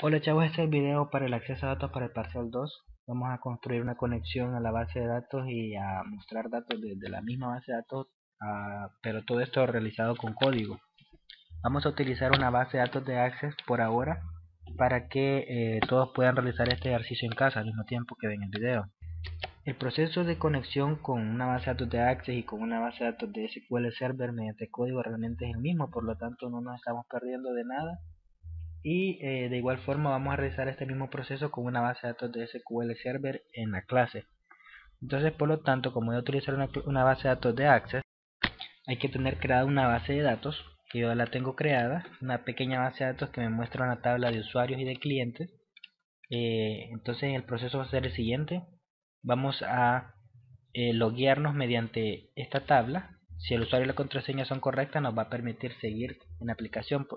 Hola chavos, este es el video para el acceso a datos para el parcial 2. Vamos a construir una conexión a la base de datos y a mostrar datos de la misma base de datos, pero todo esto realizado con código. Vamos a utilizar una base de datos de Access por ahora para que todos puedan realizar este ejercicio en casa al mismo tiempo que ven el video. El proceso de conexión con una base de datos de Access y con una base de datos de SQL Server mediante código realmente es el mismo, por lo tanto no nos estamos perdiendo de nada. Y de igual forma vamos a realizar este mismo proceso con una base de datos de SQL Server en la clase. Entonces, por lo tanto, como voy a utilizar una base de datos de Access, hay que tener creada una base de datos, que yo la tengo creada, una pequeña base de datos que me muestra una tabla de usuarios y de clientes. Entonces el proceso va a ser el siguiente. Vamos a loguearnos mediante esta tabla. Si el usuario y la contraseña son correctas, nos va a permitir seguir en la aplicación.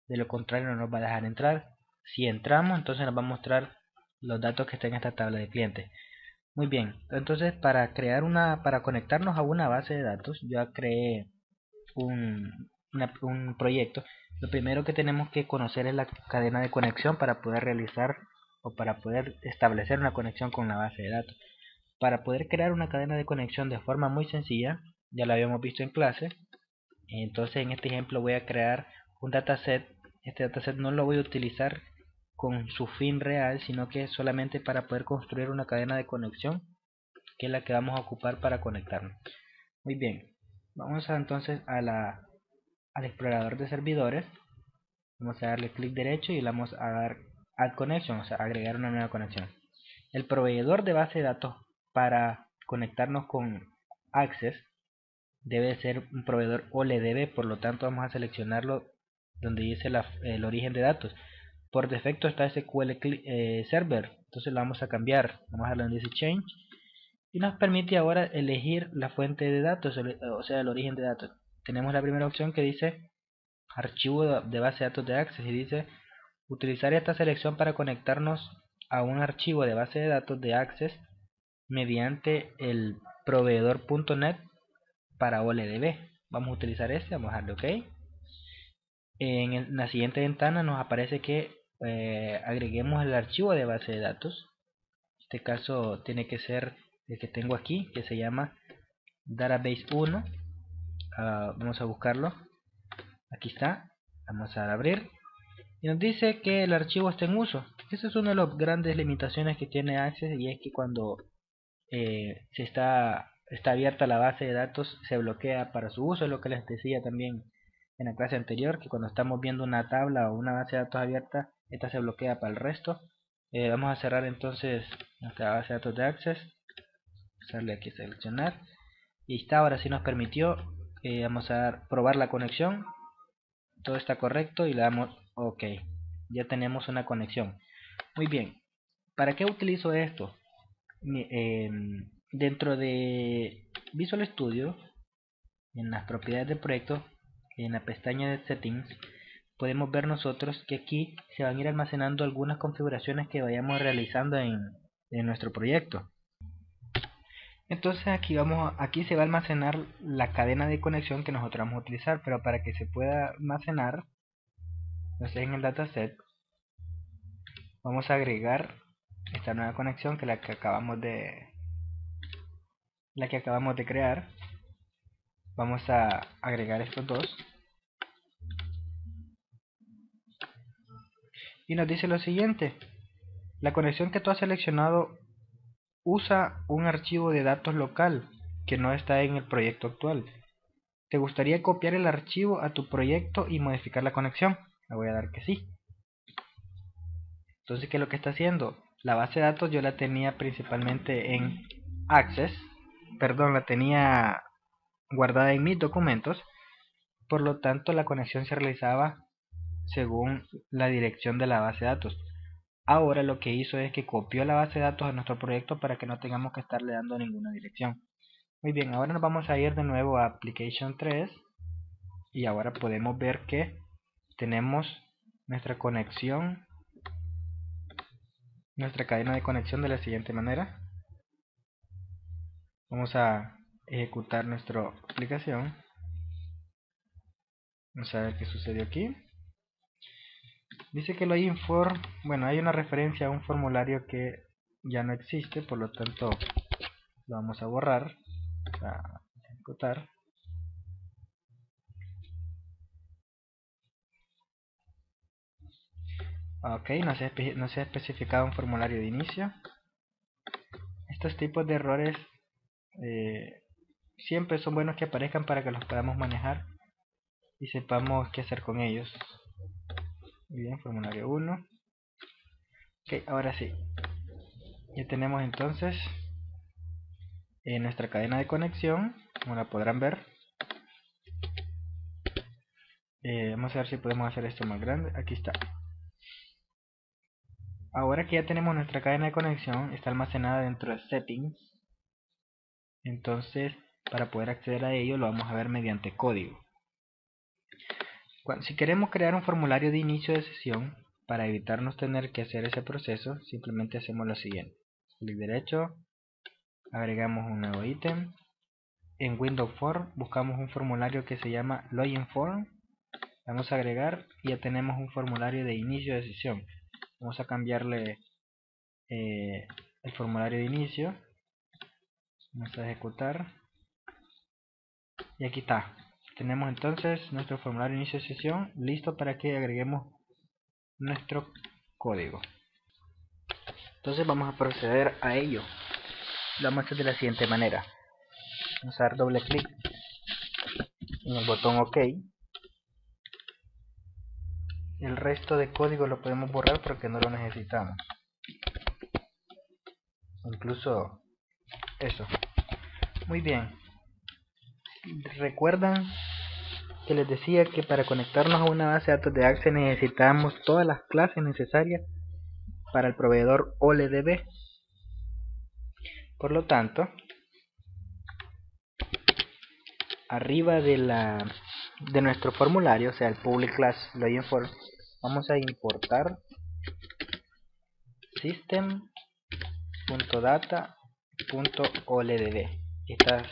De lo contrario, no nos va a dejar entrar. Si entramos, entonces nos va a mostrar los datos que están en esta tabla de clientes. Muy bien, entonces para conectarnos a una base de datos, yo creé un proyecto. Lo primero que tenemos que conocer es la cadena de conexión para poder realizar o para poder establecer una conexión con la base de datos. Para poder crear una cadena de conexión de forma muy sencilla, ya lo habíamos visto en clase. Entonces en este ejemplo voy a crear un dataset. Este dataset no lo voy a utilizar con su fin real, sino que solamente para poder construir una cadena de conexión, que es la que vamos a ocupar para conectarnos. Muy bien, vamos entonces al explorador de servidores. Vamos a darle clic derecho y le vamos a dar Add Connection, o sea, agregar una nueva conexión. El proveedor de base de datos para conectarnos con Access debe ser un proveedor OLEDB, por lo tanto vamos a seleccionarlo donde dice el origen de datos. Por defecto está SQL Server, entonces lo vamos a cambiar. Vamos a darle donde dice Change y nos permite ahora elegir la fuente de datos, o sea, el origen de datos. Tenemos la primera opción que dice archivo de base de datos de Access y dice utilizar esta selección para conectarnos a un archivo de base de datos de Access mediante el proveedor.net para OLEDB. Vamos a utilizar este, vamos a darle OK. En la siguiente ventana nos aparece que agreguemos el archivo de base de datos. En este caso tiene que ser el que tengo aquí, que se llama Database 1. Vamos a buscarlo. Aquí está. Vamos a abrir. Y nos dice que el archivo está en uso. Esa es una de las grandes limitaciones que tiene Access, y es que cuando está abierta la base de datos se bloquea para su uso. Es lo que les decía también en la clase anterior, que cuando estamos viendo una tabla o una base de datos abierta, esta se bloquea para el resto. Vamos a cerrar entonces nuestra base de datos de Access. Darle aquí a seleccionar. Y está, ahora sí nos permitió. Vamos a probar la conexión. Todo está correcto y le damos OK. Ya tenemos una conexión. Muy bien. ¿Para qué utilizo esto? Dentro de Visual Studio, en las propiedades del proyecto, en la pestaña de Settings, podemos ver nosotros que aquí se van a ir almacenando algunas configuraciones que vayamos realizando en nuestro proyecto. Entonces aquí se va a almacenar la cadena de conexión que nosotros vamos a utilizar, pero para que se pueda almacenar, entonces en el dataset vamos a agregar esta nueva conexión, que es la que acabamos de crear. Vamos a agregar estos dos y nos dice lo siguiente: la conexión que tú has seleccionado usa un archivo de datos local que no está en el proyecto actual. ¿Te gustaría copiar el archivo a tu proyecto y modificar la conexión? Le voy a dar que sí. Entonces, ¿qué es lo que está haciendo? La base de datos yo la tenía principalmente en Access, perdón, la tenía guardada en mis documentos, por lo tanto la conexión se realizaba según la dirección de la base de datos. Ahora lo que hizo es que copió la base de datos a nuestro proyecto para que no tengamos que estarle dando ninguna dirección. Muy bien, ahora nos vamos a ir de nuevo a Application 3 y ahora podemos ver que tenemos nuestra conexión, nuestra cadena de conexión de la siguiente manera. Vamos a ejecutar nuestra aplicación. Vamos a ver qué sucedió aquí. Dice que login form, bueno, hay una referencia a un formulario que ya no existe, por lo tanto lo vamos a borrar, a ejecutar. Ok, no se ha especificado un formulario de inicio. Estos tipos de errores siempre son buenos que aparezcan para que los podamos manejar y sepamos qué hacer con ellos. Muy bien, formulario 1. Ok, ahora sí. Ya tenemos entonces nuestra cadena de conexión, como la podrán ver. Vamos a ver si podemos hacer esto más grande. Aquí está. Ahora que ya tenemos nuestra cadena de conexión, está almacenada dentro de Settings. Entonces, para poder acceder a ello, lo vamos a ver mediante código. Si queremos crear un formulario de inicio de sesión, para evitarnos tener que hacer ese proceso, simplemente hacemos lo siguiente. Clic derecho, agregamos un nuevo ítem. En Windows Form buscamos un formulario que se llama Login Form. Vamos a agregar y ya tenemos un formulario de inicio de sesión. Vamos a cambiarle el formulario de inicio. Vamos a ejecutar. Y aquí está. Tenemos entonces nuestro formulario de inicio de sesión listo para que agreguemos nuestro código. Entonces vamos a proceder a ello. Lo vamos a hacer de la siguiente manera. Vamos a dar doble clic en el botón OK. El resto de código lo podemos borrar porque no lo necesitamos. Incluso eso. Muy bien. ¿Recuerdan que les decía que para conectarnos a una base de datos de Access necesitamos todas las clases necesarias para el proveedor OLEDB? Por lo tanto, arriba de nuestro formulario, o sea el public class login form, vamos a importar system.data.oldb. Esta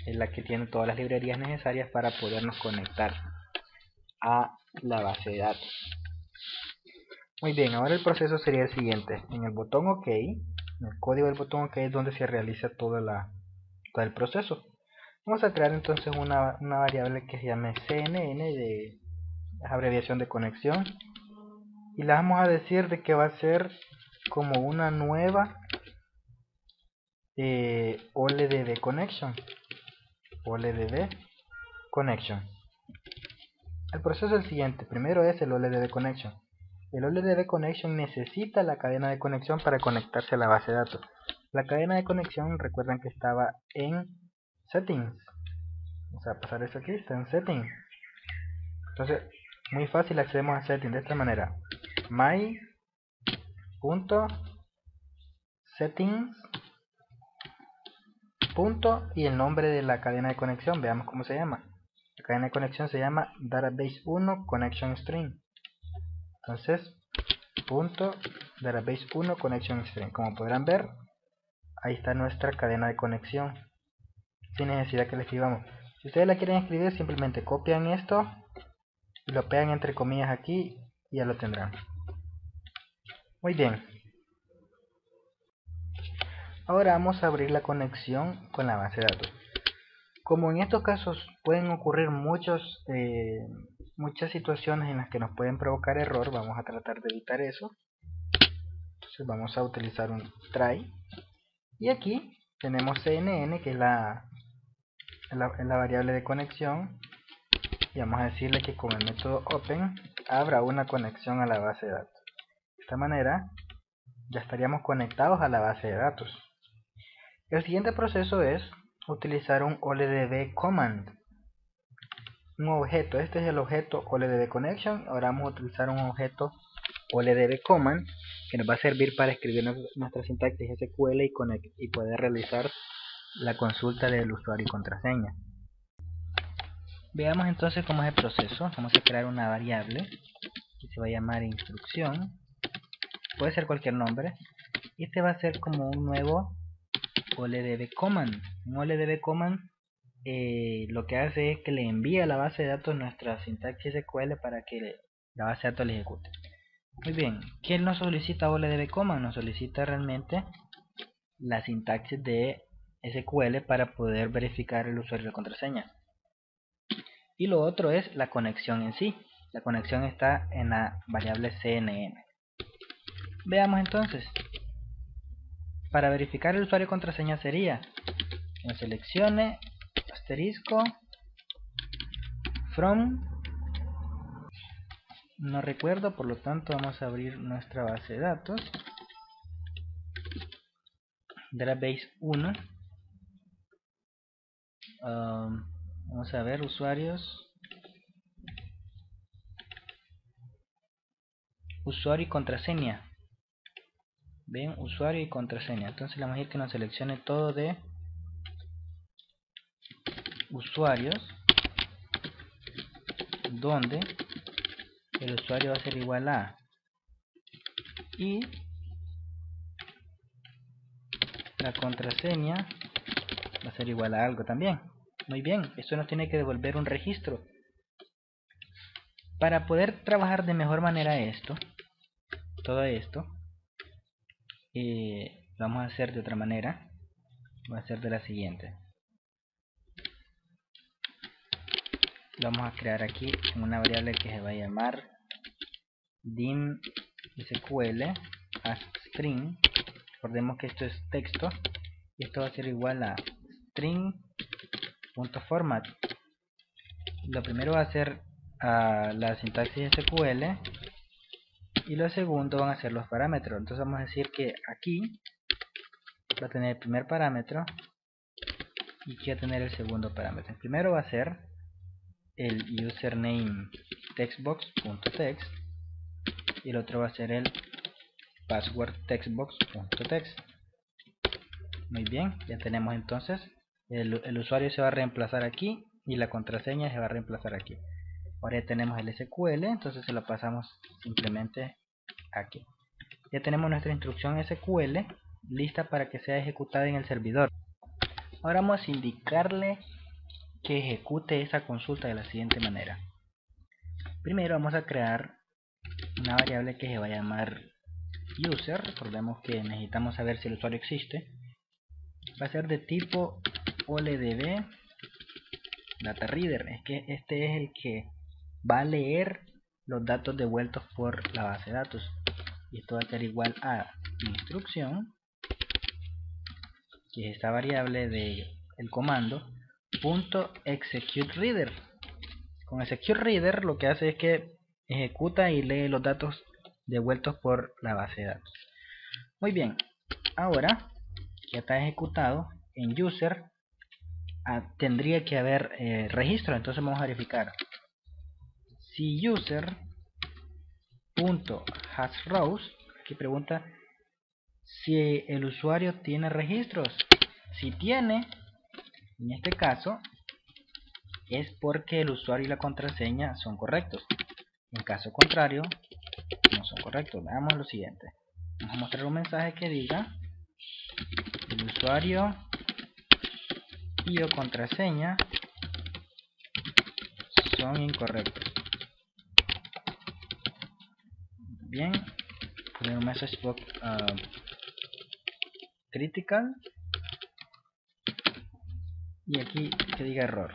es la que tiene todas las librerías necesarias para podernos conectar a la base de datos. Muy bien, ahora el proceso sería el siguiente. En el botón OK, en el código del botón OK es donde se realiza todo el proceso. Vamos a crear entonces una variable que se llame CNN, de abreviación de conexión, y le vamos a decir de que va a ser como una nueva OLEDB connection. OLEDB connection. El proceso es el siguiente. Primero es el OLEDB connection. El OLEDB connection necesita la cadena de conexión para conectarse a la base de datos. La cadena de conexión, recuerdan que estaba en settings. Vamos a pasar eso aquí, está en settings. Entonces, muy fácil, accedemos a settings de esta manera. My.settings. Y el nombre de la cadena de conexión, veamos cómo se llama. La cadena de conexión se llama Database 1 Connection String. Entonces, Database 1 Connection String. Como podrán ver, ahí está nuestra cadena de conexión, sin necesidad que le escribamos. Si ustedes la quieren escribir, simplemente copian esto y lo pegan entre comillas aquí y ya lo tendrán. Muy bien. Ahora vamos a abrir la conexión con la base de datos. Como en estos casos pueden ocurrir muchas situaciones en las que nos pueden provocar error, vamos a tratar de evitar eso. Entonces vamos a utilizar un try. Y aquí tenemos CNN, que es la variable de conexión. Y vamos a decirle que con el método open abra una conexión a la base de datos. De esta manera ya estaríamos conectados a la base de datos. El siguiente proceso es utilizar un OLEDB command, un objeto. Este es el objeto OLEDB connection. Ahora vamos a utilizar un objeto OLEDB command que nos va a servir para escribir nuestra sintaxis SQL y poder realizar la consulta del usuario y contraseña. Veamos entonces cómo es el proceso. Vamos a crear una variable que se va a llamar instrucción. Puede ser cualquier nombre. Y este va a ser como un nuevo OLEDB command. Un OLEDB command lo que hace es que le envía a la base de datos nuestra sintaxis SQL para que la base de datos le ejecute. Muy bien, ¿qué nos solicita OLDB Command? Nos solicita realmente la sintaxis de SQL para poder verificar el usuario y la contraseña. Y lo otro es la conexión en sí. La conexión está en la variable CNN. Veamos entonces. Para verificar el usuario y contraseña sería que nos seleccione asterisco from, no recuerdo, por lo tanto vamos a abrir nuestra base de datos, database 1. Vamos a ver usuarios, usuario y contraseña. Ven, usuario y contraseña. Entonces le vamos a decir que nos seleccione todo de usuarios, donde el usuario va a ser igual a y la contraseña va a ser igual a algo también. Muy bien, esto nos tiene que devolver un registro. Para poder trabajar de mejor manera todo esto, lo vamos a hacer de otra manera. Vamos a hacer de la siguiente. Lo vamos a crear aquí en una variable que se va a llamar dim SQL as string. Recordemos que esto es texto y esto va a ser igual a string.format. Lo primero va a ser la sintaxis SQL y lo segundo van a ser los parámetros. Entonces vamos a decir que aquí va a tener el primer parámetro y aquí va a tener el segundo parámetro. El primero va a ser el username textbox.text y el otro va a ser el password textbox.text. Muy bien, ya tenemos entonces el usuario se va a reemplazar aquí y la contraseña se va a reemplazar aquí. Ahora ya tenemos el SQL, entonces se lo pasamos simplemente aquí. Ya tenemos nuestra instrucción SQL lista para que sea ejecutada en el servidor. Ahora vamos a indicarle que ejecute esa consulta de la siguiente manera. Primero vamos a crear una variable que se va a llamar user. Recordemos que necesitamos saber si el usuario existe. Va a ser de tipo OLDB data reader. Es que este es el que va a leer los datos devueltos por la base de datos. Y esto va a ser igual a instrucción, que es esta variable del comando .executeReader. Con executeReader lo que hace es que ejecuta y lee los datos devueltos por la base de datos. Muy bien, ahora ya está ejecutado en user, tendría que haber registro. Entonces vamos a verificar si user.hasRows, aquí pregunta si el usuario tiene registros. Si tiene, en este caso es porque el usuario y la contraseña son correctos. En caso contrario no son correctos. Veamos lo siguiente. Vamos a mostrar un mensaje que diga el usuario y o contraseña son incorrectos. Bien, poner un message box critical y aquí que diga error.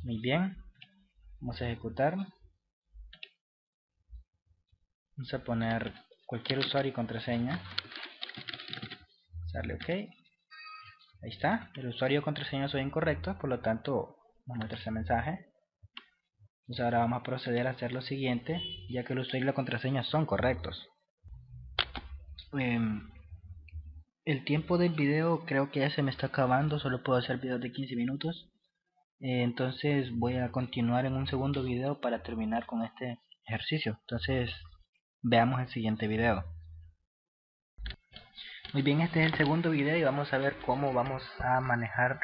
Muy bien, vamos a ejecutar. Vamos a poner cualquier usuario y contraseña. Darle OK. Ahí está, el usuario y contraseña son incorrectos, por lo tanto nos muestra ese mensaje. Entonces ahora vamos a proceder a hacer lo siguiente, ya que el usuario y la contraseña son correctos. El tiempo del video creo que ya se me está acabando, solo puedo hacer videos de 15 minutos. Entonces voy a continuar en un segundo video para terminar con este ejercicio. Entonces veamos el siguiente video. Muy bien, este es el segundo video y vamos a ver cómo vamos a manejar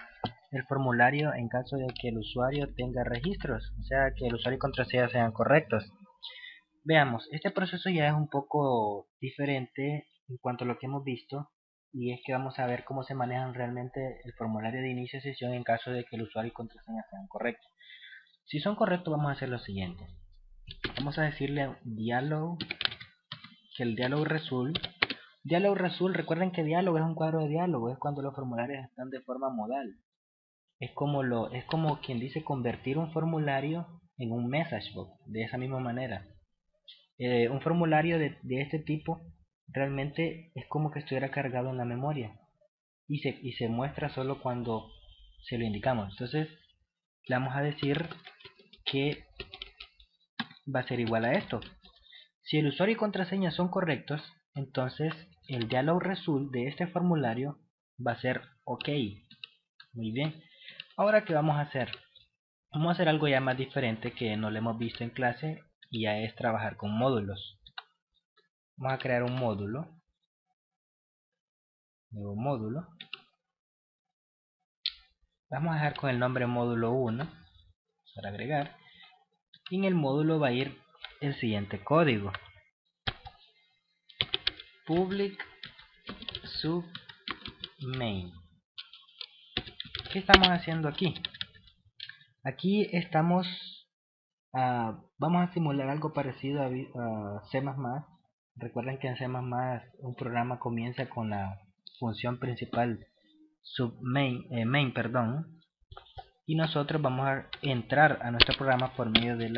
el formulario en caso de que el usuario tenga registros, o sea que el usuario y contraseña sean correctos. Veamos, este proceso ya es un poco diferente en cuanto a lo que hemos visto, y es que vamos a ver cómo se manejan realmente el formulario de inicio de sesión en caso de que el usuario y contraseña sean correctos. Si son correctos, vamos a hacer lo siguiente. Vamos a decirle dialog, que el dialog result. Recuerden que diálogo es un cuadro de diálogo, es cuando los formularios están de forma modal. Es como quien dice convertir un formulario en un message box, de esa misma manera. Un formulario de este tipo realmente es como que estuviera cargado en la memoria y se muestra solo cuando se lo indicamos. Entonces le vamos a decir que va a ser igual a esto. Si el usuario y contraseña son correctos, entonces el dialog result de este formulario va a ser OK. Muy bien. Ahora, ¿qué vamos a hacer? Vamos a hacer algo ya más diferente que no lo hemos visto en clase, y ya es trabajar con módulos. Vamos a crear un módulo. Nuevo módulo. Vamos a dejar con el nombre módulo 1 para agregar. Y en el módulo va a ir el siguiente código. Public sub main. ¿Qué estamos haciendo aquí? Aquí estamos vamos a simular algo parecido a C++. Recuerden que en C++ un programa comienza con la función principal main, y nosotros vamos a entrar a nuestro programa por medio de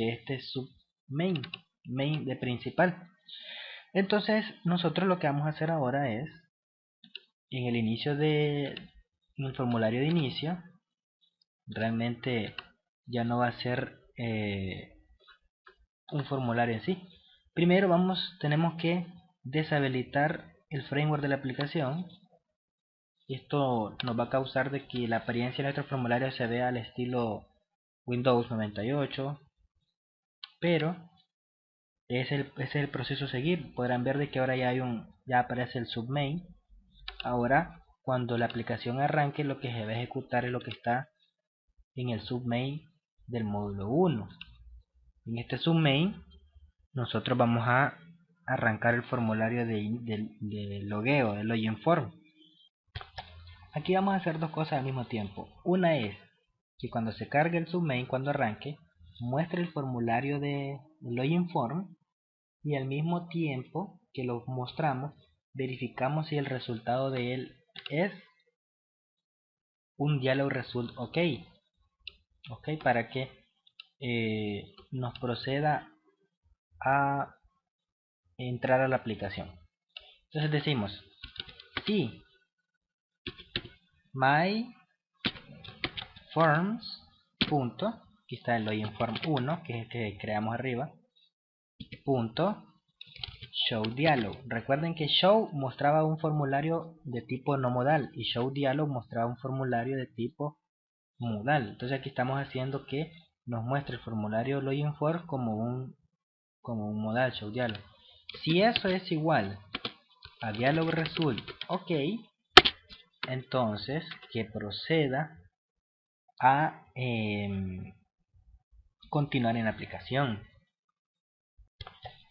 este submain, main de principal. Entonces nosotros lo que vamos a hacer ahora es, en el formulario de inicio, realmente ya no va a ser un formulario en sí. Primero tenemos que deshabilitar el framework de la aplicación. Esto nos va a causar de que la apariencia de nuestro formulario se vea al estilo Windows 98, pero ese es el proceso a seguir. Podrán ver de que ahora ya aparece el submain. Ahora, cuando la aplicación arranque, lo que se va a ejecutar es lo que está en el submain del módulo 1. En este submain nosotros vamos a arrancar el formulario de logueo, el login form. Aquí vamos a hacer dos cosas al mismo tiempo. Una es que cuando se cargue el submain, cuando arranque, muestre el formulario de login form, y al mismo tiempo que lo mostramos, verificamos si el resultado de él es un dialog result OK. Para que nos proceda a entrar a la aplicación. Entonces decimos si my forms punto, aquí está el login form 1, que es el que creamos arriba, punto show dialog. Recuerden que show mostraba un formulario de tipo no modal y show dialog mostraba un formulario de tipo modal. Entonces aquí estamos haciendo que nos muestre el formulario login form como un modal show dialog. Si eso es igual a dialog result OK, entonces que proceda a continuar en la aplicación.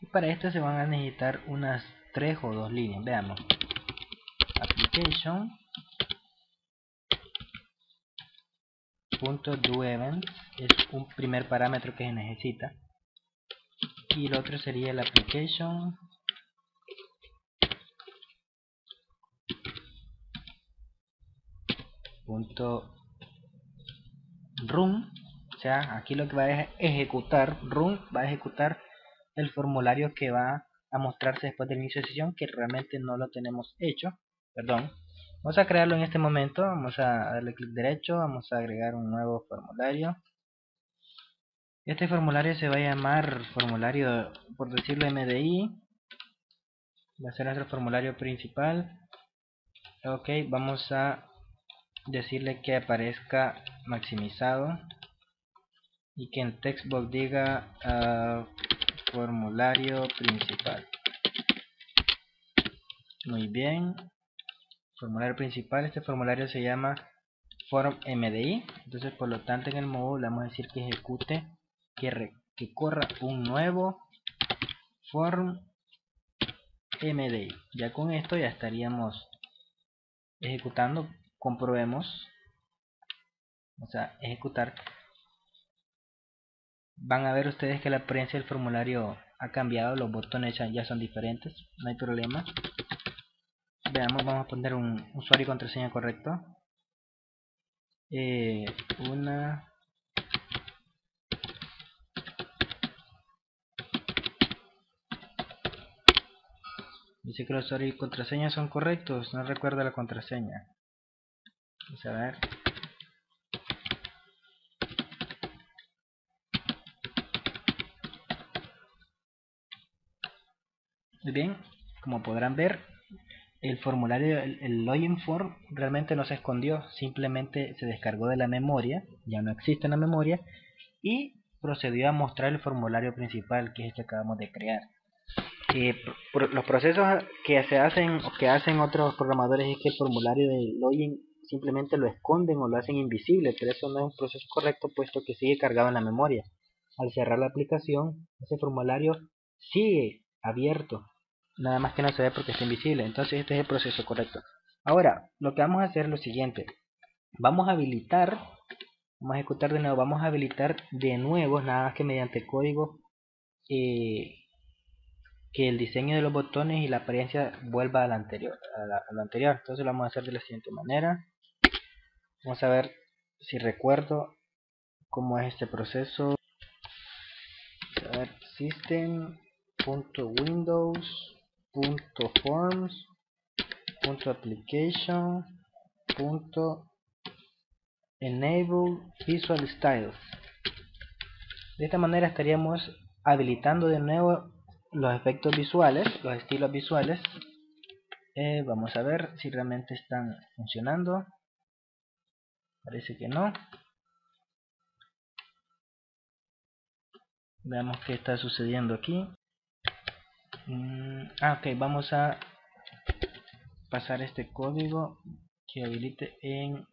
Y para esto se van a necesitar unas 3 o 2 líneas. Veamos. Application .doEvent es un primer parámetro que se necesita. Y el otro sería el application .run. O sea, aquí lo que va a ejecutar, run, va a ejecutar el formulario que va a mostrarse después del inicio de sesión, que realmente no lo tenemos hecho. Perdón. Vamos a crearlo en este momento. Vamos a darle clic derecho. Vamos a agregar un nuevo formulario. Este formulario se va a llamar formulario, por decirlo, MDI. Va a ser nuestro formulario principal. OK, vamos a decirle que aparezca maximizado y que en textbox diga formulario principal. Muy bien. Formulario principal. Este formulario se llama form MDI. Entonces, por lo tanto, en el módulo vamos a decir que ejecute, que corra un nuevo form MDI. Ya con esto ya estaríamos ejecutando. Comprobemos. Vamos a ejecutar. van a ver ustedes que la apariencia del formulario ha cambiado, los botones ya son diferentes, no hay problema. Veamos, vamos a poner un usuario y contraseña correcto. Dice que los usuarios y contraseña son correctos, no recuerdo la contraseña. Vamos a ver. Muy bien, como podrán ver, el formulario, el login form realmente no se escondió, simplemente se descargó de la memoria, ya no existe en la memoria, y procedió a mostrar el formulario principal, que es el que acabamos de crear. Los procesos que se hacen o que hacen otros programadores es que el formulario de login simplemente lo esconden o lo hacen invisible, pero eso no es un proceso correcto puesto que sigue cargado en la memoria. Al cerrar la aplicación, ese formulario sigue abierto, nada más que no se ve porque está invisible. Entonces este es el proceso correcto. Ahora, lo que vamos a hacer es lo siguiente. Vamos a ejecutar de nuevo, vamos a habilitar de nuevo, nada más que mediante código, que el diseño de los botones y la apariencia vuelva a lo anterior. Entonces lo vamos a hacer de la siguiente manera. Vamos a ver si recuerdo cómo es este proceso. Vamos a ver, system.windows.forms.application.enable visual styles. De esta manera estaríamos habilitando de nuevo los efectos visuales, los estilos visuales. Vamos a ver si realmente están funcionando. Parece que no. Veamos qué está sucediendo aquí. Ok, vamos a pasar este código que habilite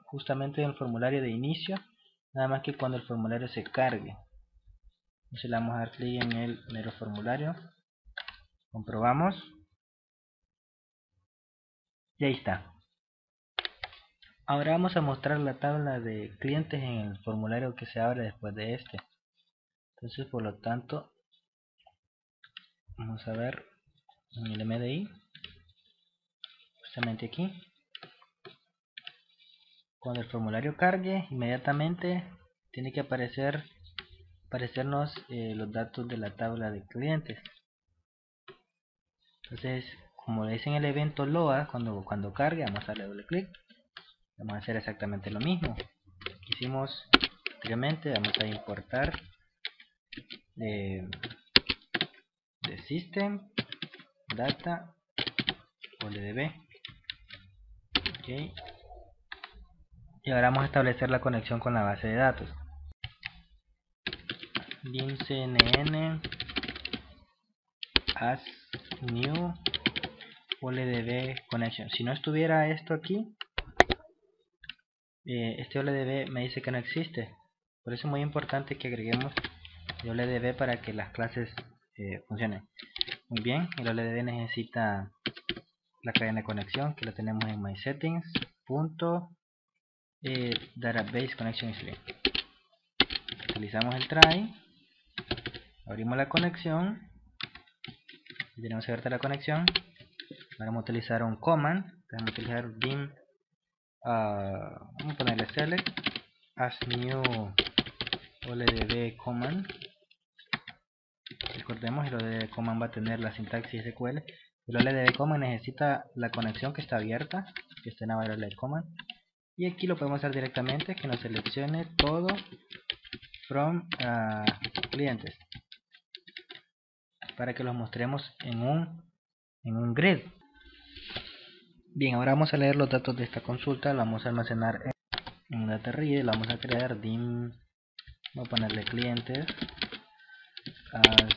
justamente en el formulario de inicio, nada más que cuando el formulario se cargue. Entonces le vamos a dar clic en el mero formulario, comprobamos y ahí está. Ahora vamos a mostrar la tabla de clientes en el formulario que se abre después de este. Entonces, por lo tanto, vamos a ver en el MDI, justamente aquí. Cuando el formulario cargue, inmediatamente tiene que aparecernos los datos de la tabla de clientes. Entonces, como le dicen el evento LOA, cuando cargue, vamos a darle doble clic. Vamos a hacer exactamente lo mismo que hicimos anteriormente. Vamos a importar de system data OLDB. Okay. Y ahora vamos a establecer la conexión con la base de datos. Dim cnn as new OLDB connection. Si no estuviera esto aquí, este OLDB me dice que no existe. Por eso es muy importante que agreguemos el OLDB para que las clases funcionen. Muy bien, el OLDB necesita la cadena de conexión, que la tenemos en mySettings. Database connection string. Utilizamos el try, abrimos la conexión, y tenemos abierta la conexión. Vamos a utilizar un command, vamos a utilizar dim, vamos a ponerle select as new OLDB command. Recordemos, el OLDB command va a tener la sintaxis SQL. El OLDB command necesita la conexión que está abierta, que está en la OLDB command. Y aquí lo podemos hacer directamente, que nos seleccione todo from clientes, para que los mostremos en un grid. Bien, ahora vamos a leer los datos de esta consulta. Lo vamos a almacenar en un data reader. Lo vamos a crear dim, voy a ponerle clientes as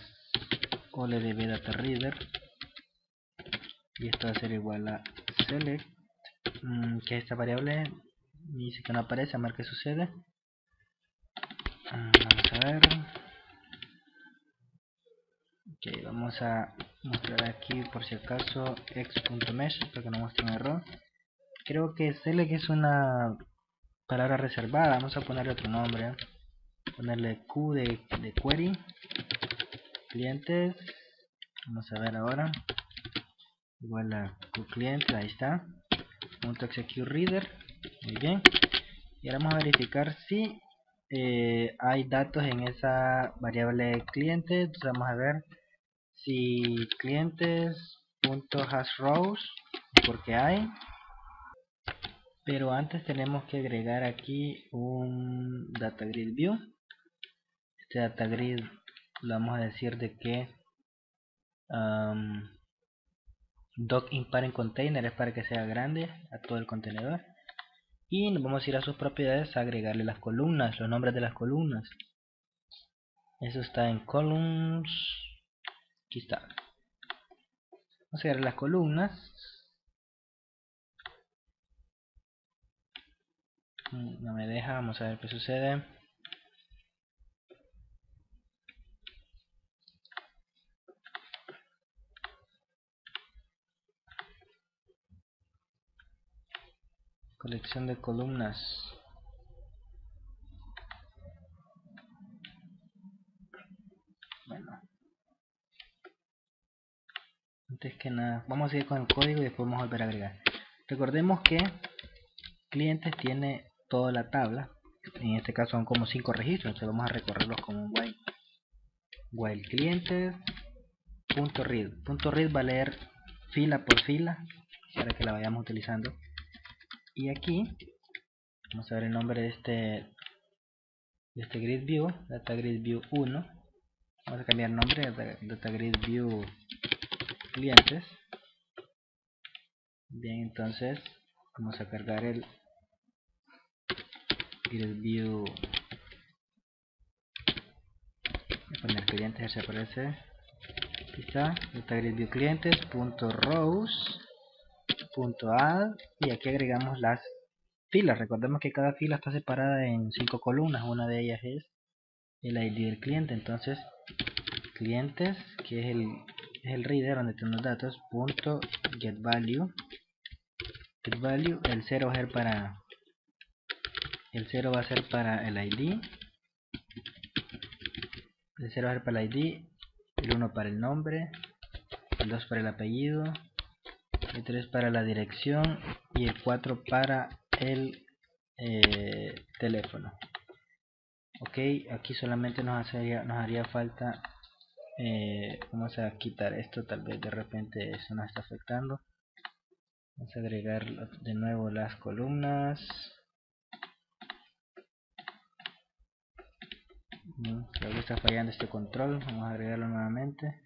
OLDB data reader, y esto va a ser igual a select, que esta variable dice que no aparece, a ver qué sucede. Vamos a ver. Ok, vamos a mostrar aquí por si acaso x.mesh para que no muestre un error. Creo que select es una palabra reservada, vamos a ponerle otro nombre. ponerle Q de query, clientes, vamos a ver ahora, igual a Q cliente, ahí está, .executeReader, muy bien, y ahora vamos a verificar si hay datos en esa variable cliente. Entonces vamos a ver si clientes.hasRows, porque hay, pero antes tenemos que agregar aquí un DataGrid View. Este DataGrid le vamos a decir de que doc in container es para que sea grande a todo el contenedor, y nos vamos a ir a sus propiedades a agregarle las columnas, los nombres de las columnas. Eso está en columns, aquí está. Vamos a agregar las columnas. No me deja, vamos a ver qué sucede. Colección de columnas. Bueno, antes que nada, vamos a seguir con el código y después vamos a volver a agregar. Recordemos que clientes tiene toda la tabla. En este caso son como 5 registros, entonces vamos a recorrerlos como un while clientes .read va a leer fila por fila para que la vayamos utilizando. Y aquí vamos a ver el nombre de este grid view, data grid view 1. Vamos a cambiar el nombre de data grid view clientes. Bien, entonces vamos a cargar el grid view, voy a poner clientes, se aparece. Aquí está, data grid view clientes .rows.add, y aquí agregamos las filas. Recordemos que cada fila está separada en 5 columnas. Una de ellas es el ID del cliente. Entonces clientes, que es el reader donde tenemos los datos, .getValue, el 0 va a ser para el ID, el 0 va a ser para el ID, el 1 para el nombre, el 2 para el apellido, el 3 para la dirección y el 4 para el teléfono. Ok, aquí solamente nos haría falta, vamos a quitar esto, tal vez de repente eso nos está afectando. Vamos a agregar de nuevo las columnas. Creo que está fallando este control, vamos a agregarlo nuevamente.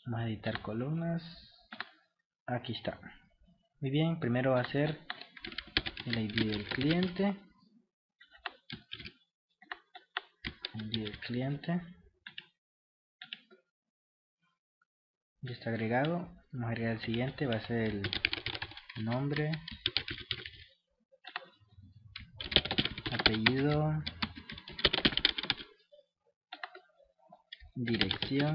Vamos a editar columnas. Aquí está. Muy bien, primero va a ser el ID del cliente. ID del cliente. Ya está agregado. Vamos a agregar el siguiente, va a ser el nombre, apellido, dirección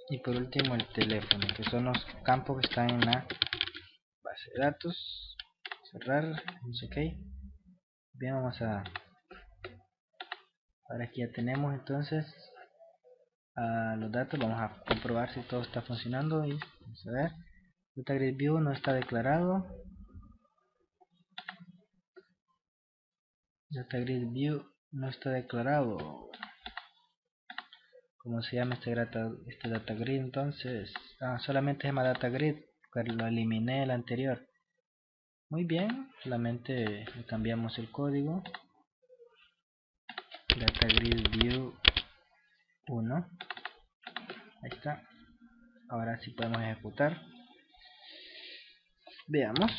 y por último el teléfono, que son los campos que están en la base de datos. Cerrar, ok. Bien, vamos a, ahora que ya tenemos entonces los datos, vamos a comprobar si todo está funcionando. Y vamos a ver, DataGrid View no está declarado. DataGrid View no está declarado. ¿Cómo se llama este DataGrid entonces? Solamente se llama DataGrid, pero lo eliminé el anterior. Muy bien, solamente le cambiamos el código. DataGrid View 1. Ahí está. Ahora sí podemos ejecutar. Veamos.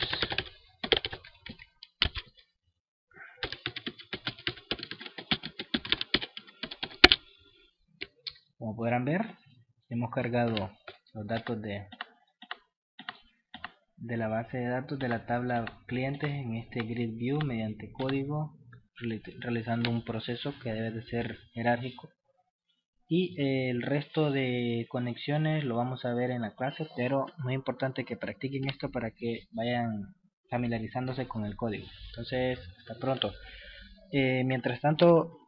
Como podrán ver, hemos cargado los datos de la base de datos de la tabla clientes en este grid view mediante código, realizando un proceso que debe de ser jerárquico. Y el resto de conexiones lo vamos a ver en la clase, pero muy importante que practiquen esto para que vayan familiarizándose con el código. Entonces, hasta pronto. Mientras tanto,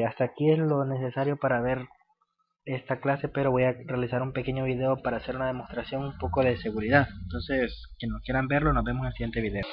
hasta aquí es lo necesario para ver esta clase, pero voy a realizar un pequeño video para hacer una demostración un poco de seguridad. Entonces, quienes quieran verlo, nos vemos en el siguiente video.